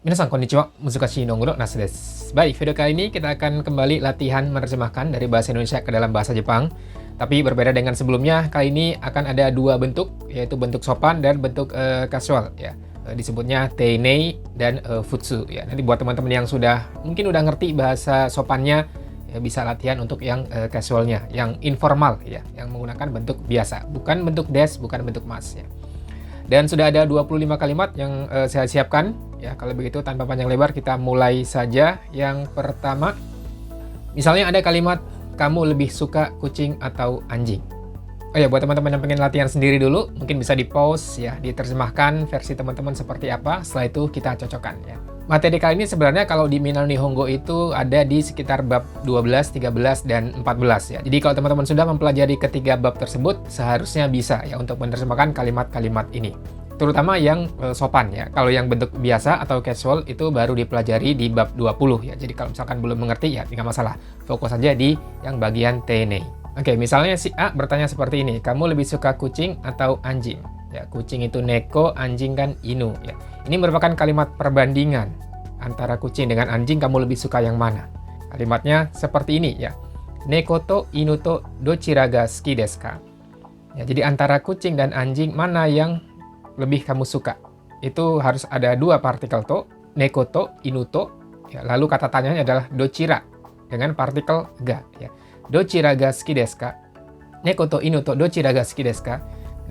Minasan konnichiwa, Muzukashi no Guro Nasu desu. Baik, video kali ini kita akan kembali latihan menerjemahkan dari bahasa Indonesia ke dalam bahasa Jepang. Tapi berbeda dengan sebelumnya, kali ini akan ada dua bentuk, yaitu bentuk sopan dan bentuk casual. Ya. Disebutnya teinei dan futsu. Ya. Nanti buat teman-teman yang mungkin udah ngerti bahasa sopannya, ya bisa latihan untuk yang casualnya, yang informal, ya, yang menggunakan bentuk biasa, bukan bentuk des, bukan bentuk mas. Ya. Dan sudah ada 25 kalimat yang saya siapkan. Ya, kalau begitu tanpa panjang lebar kita mulai saja. Yang pertama, misalnya ada kalimat kamu lebih suka kucing atau anjing. Oh ya, buat teman-teman yang pengen latihan sendiri dulu, mungkin bisa di pause ya, diterjemahkan versi teman-teman seperti apa. Setelah itu kita cocokkan ya. Materi kali ini sebenarnya kalau di Minano Nihongo itu ada di sekitar bab 12, 13, dan 14 ya. Jadi kalau teman-teman sudah mempelajari ketiga bab tersebut, seharusnya bisa ya untuk menerjemahkan kalimat-kalimat ini. Terutama yang sopan ya. Kalau yang bentuk biasa atau casual itu baru dipelajari di bab 20 ya. Jadi kalau misalkan belum mengerti ya tidak masalah. Fokus saja di yang bagian teinei. Oke, misalnya si A bertanya seperti ini, kamu lebih suka kucing atau anjing? Ya, kucing itu neko, anjing kan inu ya. Ini merupakan kalimat perbandingan antara kucing dengan anjing, kamu lebih suka yang mana? Kalimatnya seperti ini ya. Neko to inu to dochira ga suki desu ka? Ya, jadi antara kucing dan anjing mana yang lebih kamu suka? Itu harus ada dua partikel to, neko to, inu to. Ya, lalu kata tanyanya adalah dochira dengan partikel ga ya. Dochira ga suki desu ka? Neko to inu to dochira ga suki desu ka?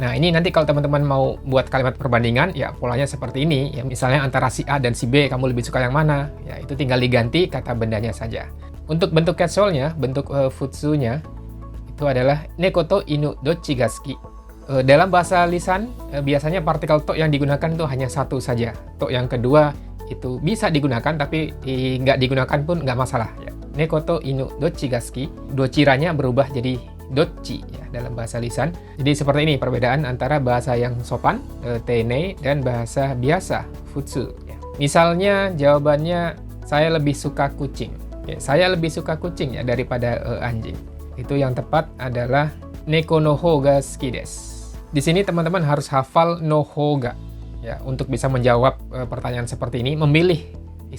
Nah, ini nanti kalau teman-teman mau buat kalimat perbandingan, ya polanya seperti ini. Ya, misalnya antara si A dan si B, kamu lebih suka yang mana? Ya, itu tinggal diganti kata bendanya saja. Untuk bentuk casualnya, bentuk futsunya, itu adalah neko to inu dochi ga suki. Dalam bahasa lisan, biasanya partikel to yang digunakan itu hanya satu saja. To yang kedua itu bisa digunakan, tapi nggak digunakan pun nggak masalah. Ya. Neko to inu dochi ga suki, dochiranya berubah jadi dochi ya dalam bahasa lisan. Jadi seperti ini perbedaan antara bahasa yang sopan, teinei, dan bahasa biasa, futsu. Ya. Misalnya jawabannya saya lebih suka kucing. Ya, saya lebih suka kucing ya daripada anjing. Itu yang tepat adalah neko no hou ga suki desu. Di sini teman-teman harus hafal no hou ga ya untuk bisa menjawab pertanyaan seperti ini. Memilih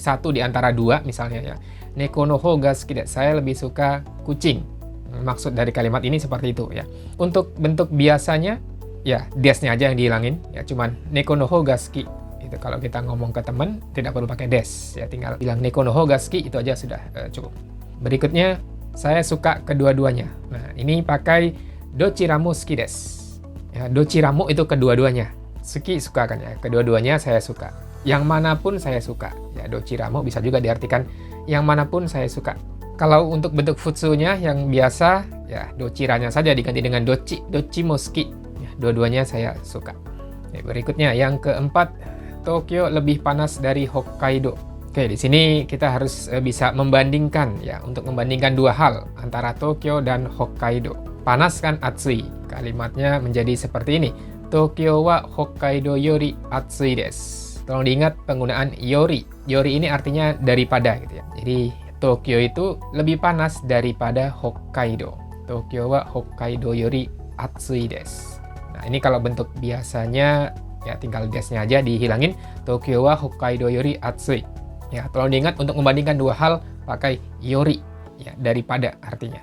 satu di antara dua misalnya ya. Neko no hou ga suki desu. Saya lebih suka kucing. Maksud dari kalimat ini seperti itu ya. Untuk bentuk biasanya ya desnya aja yang dihilangin ya, cuman neko no hou ga suki. Itu kalau kita ngomong ke teman tidak perlu pakai des ya, tinggal bilang neko no hou ga suki, itu aja sudah cukup. Berikutnya, saya suka kedua-duanya. Nah, ini pakai dochiramu suki desu. Ya, dochiramu itu kedua-duanya. Suki suka kan ya, kedua-duanya saya suka. Yang manapun saya suka. Ya, dochiramu bisa juga diartikan yang manapun saya suka. Kalau untuk bentuk futsunya yang biasa, ya dochiranya saja diganti dengan dochi, dochimo suki. Ya, dua-duanya saya suka. Ya, berikutnya yang keempat, Tokyo lebih panas dari Hokkaido. Oke, di sini kita harus bisa membandingkan ya, untuk membandingkan dua hal antara Tokyo dan Hokkaido. Panas kan atsui. Kalimatnya menjadi seperti ini. Tokyo wa Hokkaido yori atsui desu. Tolong diingat penggunaan yori. Yori ini artinya daripada gitu ya. Jadi Tokyo itu lebih panas daripada Hokkaido. Tokyo wa Hokkaido yori atsui desu. Nah, ini kalau bentuk biasanya ya tinggal desnya aja dihilangin. Tokyo wa Hokkaido yori atsui. Ya, tolong diingat untuk membandingkan dua hal pakai yori ya, daripada artinya.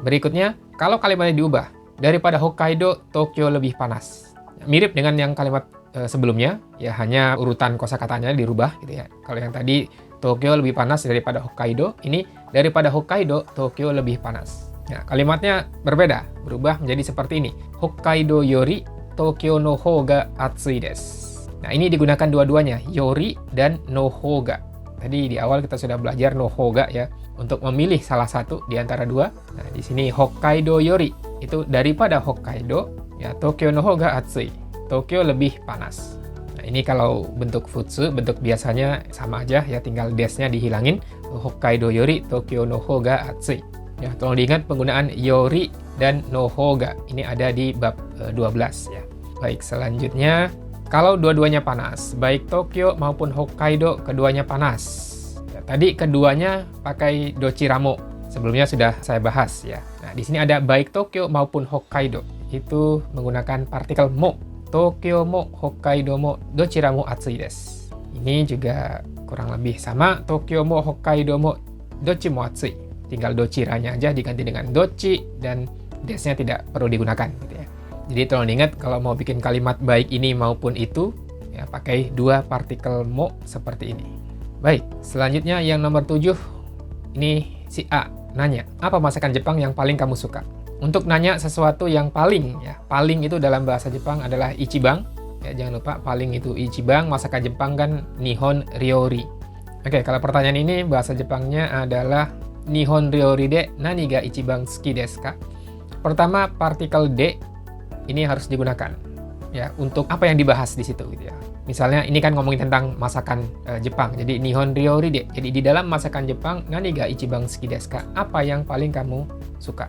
Berikutnya, kalau kalimatnya diubah, daripada Hokkaido, Tokyo lebih panas. Ya, mirip dengan yang kalimat sebelumnya, ya hanya urutan kosakatanya dirubah gitu ya. Kalau yang tadi Tokyo lebih panas daripada Hokkaido, ini daripada Hokkaido, Tokyo lebih panas. Nah, kalimatnya berbeda, berubah menjadi seperti ini. Hokkaido yori Tokyo no hou ga atsui desu. Nah, ini digunakan dua-duanya, yori dan no hou ga. Tadi di awal kita sudah belajar no hou ga ya, untuk memilih salah satu di antara dua. Nah, di sini Hokkaido yori itu daripada Hokkaido, ya Tokyo no hou ga atsui. Tokyo lebih panas. Ini kalau bentuk futsu, bentuk biasanya sama aja ya, tinggal desnya dihilangin. Hokkaido yori Tokyo no hou ga atsui. Ya, tolong diingat penggunaan yori dan no hou ga. Ini ada di bab 12 ya. Baik, selanjutnya kalau dua-duanya panas, baik Tokyo maupun Hokkaido keduanya panas. Ya, tadi keduanya pakai dochiramo. Sebelumnya sudah saya bahas ya. Nah, di sini ada baik Tokyo maupun Hokkaido. Itu menggunakan partikel mo. Tokyo mo Hokkaido mo dochira mo atsui desu. ini juga kurang lebih sama. Tokyo mo Hokkaido mo dochi mo atsui. Tinggal dochiranya aja diganti dengan dochi dan desnya tidak perlu digunakan gitu ya. Jadi tolong diingat kalau mau bikin kalimat baik ini maupun itu ya pakai dua partikel mo seperti ini. Baik, selanjutnya yang nomor 7 ini si A nanya, apa masakan Jepang yang paling kamu suka? Untuk nanya sesuatu yang paling ya, paling itu dalam bahasa Jepang adalah ichibang. Ya, jangan lupa paling itu ichibang, masakan Jepang kan nihon ryori. Oke, kalau pertanyaan ini bahasa Jepangnya adalah nihon ryori de nani ga ichibang suki desu ka? Pertama, partikel de ini harus digunakan ya untuk apa yang dibahas di situ gitu ya. Misalnya ini kan ngomongin tentang masakan Jepang. Jadi nihon ryori de. Jadi di dalam masakan Jepang nani ga ichibang suki desu ka? Apa yang paling kamu suka?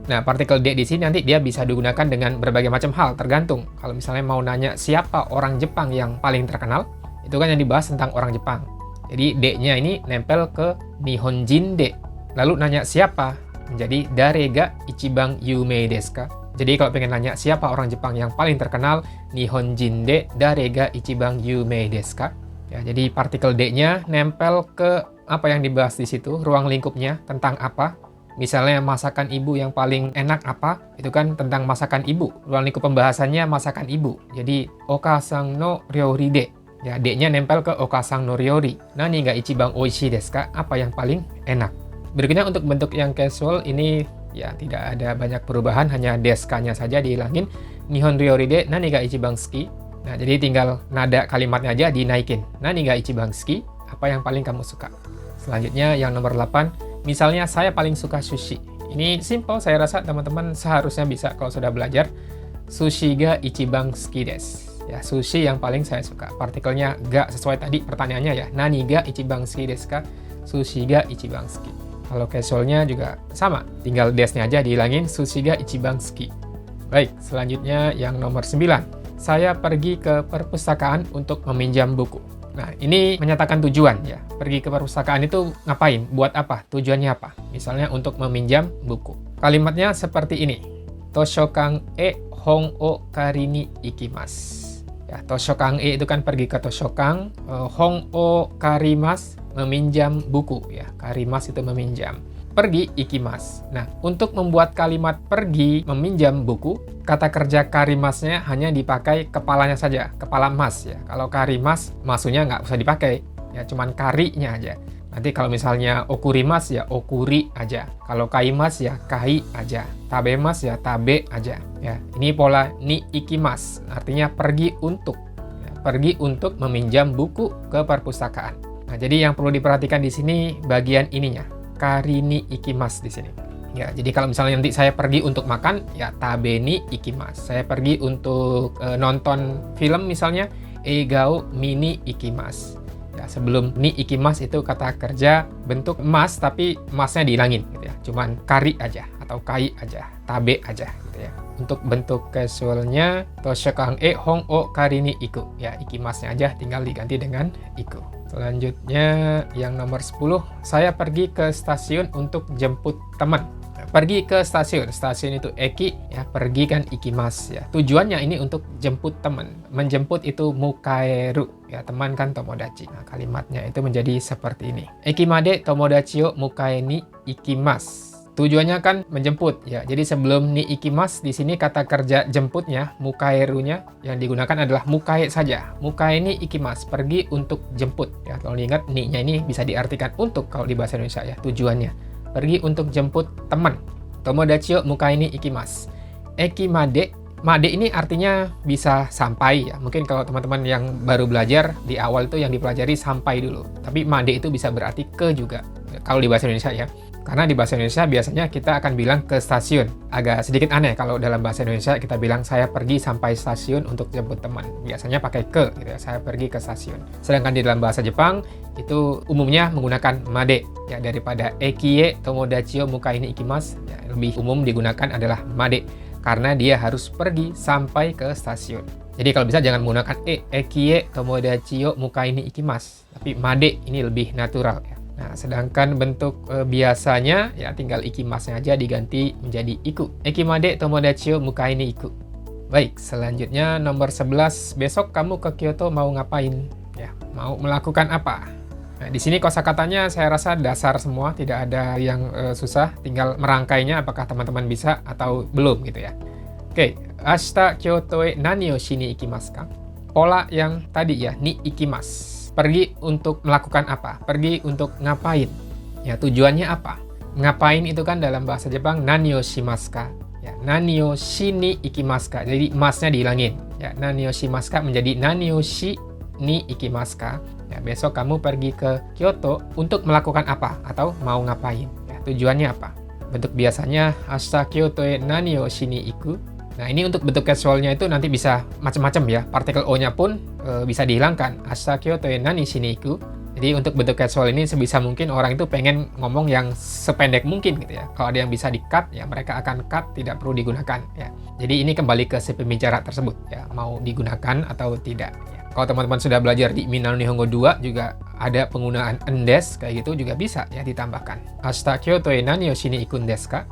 Nah, partikel de di sini nanti dia bisa digunakan dengan berbagai macam hal, tergantung. Kalau misalnya mau nanya siapa orang Jepang yang paling terkenal, itu kan yang dibahas tentang orang Jepang. Jadi de-nya ini nempel ke nihonjin de. Lalu nanya siapa? Menjadi darega ichibang yumei desu ka? Jadi kalau pengen nanya siapa orang Jepang yang paling terkenal, nihonjin de darega ichibang yumei desu ka? Ya, jadi partikel de-nya nempel ke apa yang dibahas di situ, ruang lingkupnya tentang apa. Misalnya masakan ibu yang paling enak apa? Itu kan tentang masakan ibu. Ruang lingkup pembahasannya masakan ibu. Jadi okasang no ryori de. Ya, de-nya nempel ke okasang no ryori. Nani ga ichibang oishii desu ka? Apa yang paling enak? Berikutnya untuk bentuk yang casual ini ya tidak ada banyak perubahan, hanya desu-nya saja dihilangin. Nihon ryori de nani ga ichibang suki? Nah, jadi tinggal nada kalimatnya aja dinaikin. Nani ga ichibang suki? Apa yang paling kamu suka? Selanjutnya yang nomor 8. Misalnya saya paling suka sushi. Ini simple, saya rasa teman-teman seharusnya bisa kalau sudah belajar. Sushi ga ichibang suki desu. Ya, sushi yang paling saya suka. Partikelnya ga sesuai tadi pertanyaannya ya. Nani ga ichibang suki desu ka? Sushi ga ichibang suki. Kalau casualnya juga sama. Tinggal desnya aja dihilangin. Sushi ga ichibang suki. Baik, selanjutnya yang nomor 9. Saya pergi ke perpustakaan untuk meminjam buku. Nah, ini menyatakan tujuan ya. Pergi ke perpustakaan itu ngapain? Buat apa? Tujuannya apa? Misalnya untuk meminjam buku. Kalimatnya seperti ini. Toshokan e hon o kari ni ikimasu. Ya, toshokan e itu kan pergi ke toshokan, hon o karimasu meminjam buku ya. Karimasu itu meminjam. Pergi ikimasu. Nah, untuk membuat kalimat pergi meminjam buku, kata kerja karimasnya hanya dipakai kepalanya saja, kepala mas ya. Kalau karimas, masunya nggak usah dipakai, ya cuman karinya aja. Nanti kalau misalnya okurimas ya okuri aja. Kalau kaimas ya kai aja. Tabemas ya tabe aja. Ya, ini pola ni ikimas, artinya pergi untuk. Ya, pergi untuk meminjam buku ke perpustakaan. Nah, jadi yang perlu diperhatikan di sini bagian ininya. Kari ni ikimasu di sini. Ya, jadi kalau misalnya nanti saya pergi untuk makan, ya tabe ni ikimasu. Saya pergi untuk nonton film misalnya, egao mini ikimasu. Ya, sebelum ni ikimasu itu kata kerja bentuk mas, tapi masnya dihilangin gitu ya. Cuman kari aja atau kai aja, tabe aja gitu ya. Untuk bentuk casualnya, toshokan e hon o kari ni iku. Ya, ikimasnya aja tinggal diganti dengan iku. Selanjutnya yang nomor 10, saya pergi ke stasiun untuk jemput teman. Pergi ke stasiun itu eki ya, pergi kan ikimasu ya. Tujuannya ini untuk jemput teman. Menjemput itu mukaeru ya, teman kan tomodachi. Nah, kalimatnya itu menjadi seperti ini. Eki made tomodachi o mukae ni ikimasu. Tujuannya kan menjemput ya. Jadi sebelum ni ikimasu di sini kata kerja jemputnya, mukaerunya yang digunakan adalah mukae saja. Mukae ni ikimasu, pergi untuk jemput ya. Kalau diingat ni-nya ini bisa diartikan untuk kalau di bahasa Indonesia ya, tujuannya. Pergi untuk jemput teman. Tomodachi o mukae ni ikimasu. Eki made, made ini artinya bisa sampai ya. Mungkin kalau teman-teman yang baru belajar di awal itu yang dipelajari sampai dulu. Tapi made itu bisa berarti ke juga. Kalau di bahasa Indonesia ya. Karena di bahasa Indonesia biasanya kita akan bilang ke stasiun. Agak sedikit aneh kalau dalam bahasa Indonesia kita bilang saya pergi sampai stasiun untuk jemput teman. Biasanya pakai ke gitu ya, saya pergi ke stasiun. Sedangkan di dalam bahasa Jepang itu umumnya menggunakan made ya, daripada ekie tomodachi o mukae ni ikimasu. Ya, lebih umum digunakan adalah made karena dia harus pergi sampai ke stasiun. Jadi kalau bisa jangan menggunakan ekie tomodachi o mukae ni ikimasu, tapi made ini lebih natural ya. Nah, sedangkan bentuk biasanya ya tinggal ikimasnya aja diganti menjadi iku. Ekimade tomodachi o mukae ni iku. Baik, selanjutnya nomor 11. Besok kamu ke Kyoto mau ngapain? Ya, mau melakukan apa? Nah, di sini kosakatanya saya rasa dasar semua, tidak ada yang susah, tinggal merangkainya apakah teman-teman bisa atau belum gitu ya. Oke, ashita Kyoto e nani o shi ni ikimasu ka? Pola yang tadi ya, ni ikimasu. Pergi untuk melakukan apa? Pergi untuk ngapain? Ya, tujuannya apa? Ngapain itu kan dalam bahasa Jepang nani o shimasu ka? Ya, nani o shi ni ikimasu ka? Jadi masnya dihilangin. Ya, nani o shimasu ka menjadi nani o shi ni ikimasu ka? Ya, besok kamu pergi ke Kyoto untuk melakukan apa atau mau ngapain? Ya, tujuannya apa? Bentuk biasanya ashita Kyoto e nani o shi ni iku. Nah, ini untuk bentuk casualnya itu nanti bisa macam-macam ya. Partikel o-nya pun bisa dihilangkan. Ashita Kyoto e nani shi ni iku. Jadi untuk bentuk casual ini sebisa mungkin orang itu pengen ngomong yang sependek mungkin gitu ya. Kalau ada yang bisa di-cut ya mereka akan cut, tidak perlu digunakan ya. Jadi ini kembali ke si pembicara tersebut ya, mau digunakan atau tidak ya. Kalau teman-teman sudah belajar di Minano Nihongo 2 juga ada penggunaan endes kayak gitu juga bisa ya ditambahkan. Ashita Kyoto e nani o shi ni ikun desu ka?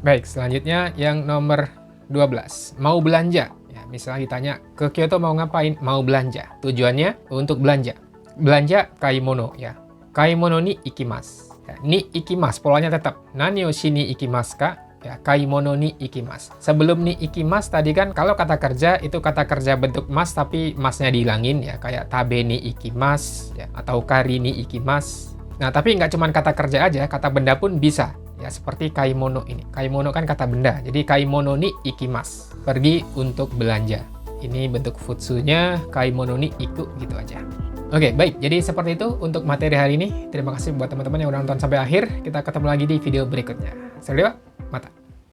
Baik, selanjutnya yang nomor 12. Mau belanja. Ya, misalnya ditanya ke Kyoto mau ngapain? Mau belanja. Tujuannya untuk belanja. Belanja kaimono ya. Kaimono ni ikimasu. Ya, ni ikimasu polanya tetap. Nani o shi ni ikimasu ka? Ya, kaimono ni ikimasu. Sebelum ni ikimasu tadi kan kalau kata kerja itu kata kerja bentuk mas tapi masnya dihilangin ya, kayak tabe ni ikimasu ya, atau kari ni ikimasu. Nah, tapi nggak cuma kata kerja aja, kata benda pun bisa. Ya, seperti kaimono ini. Kaimono kan kata benda. Jadi kaimono ni ikimasu. Pergi untuk belanja. Ini bentuk futsunya, kaimono ni iku gitu aja. Oke, baik. Jadi seperti itu untuk materi hari ini. Terima kasih buat teman-teman yang udah nonton sampai akhir. Kita ketemu lagi di video berikutnya. Sampai jumpa. Mata.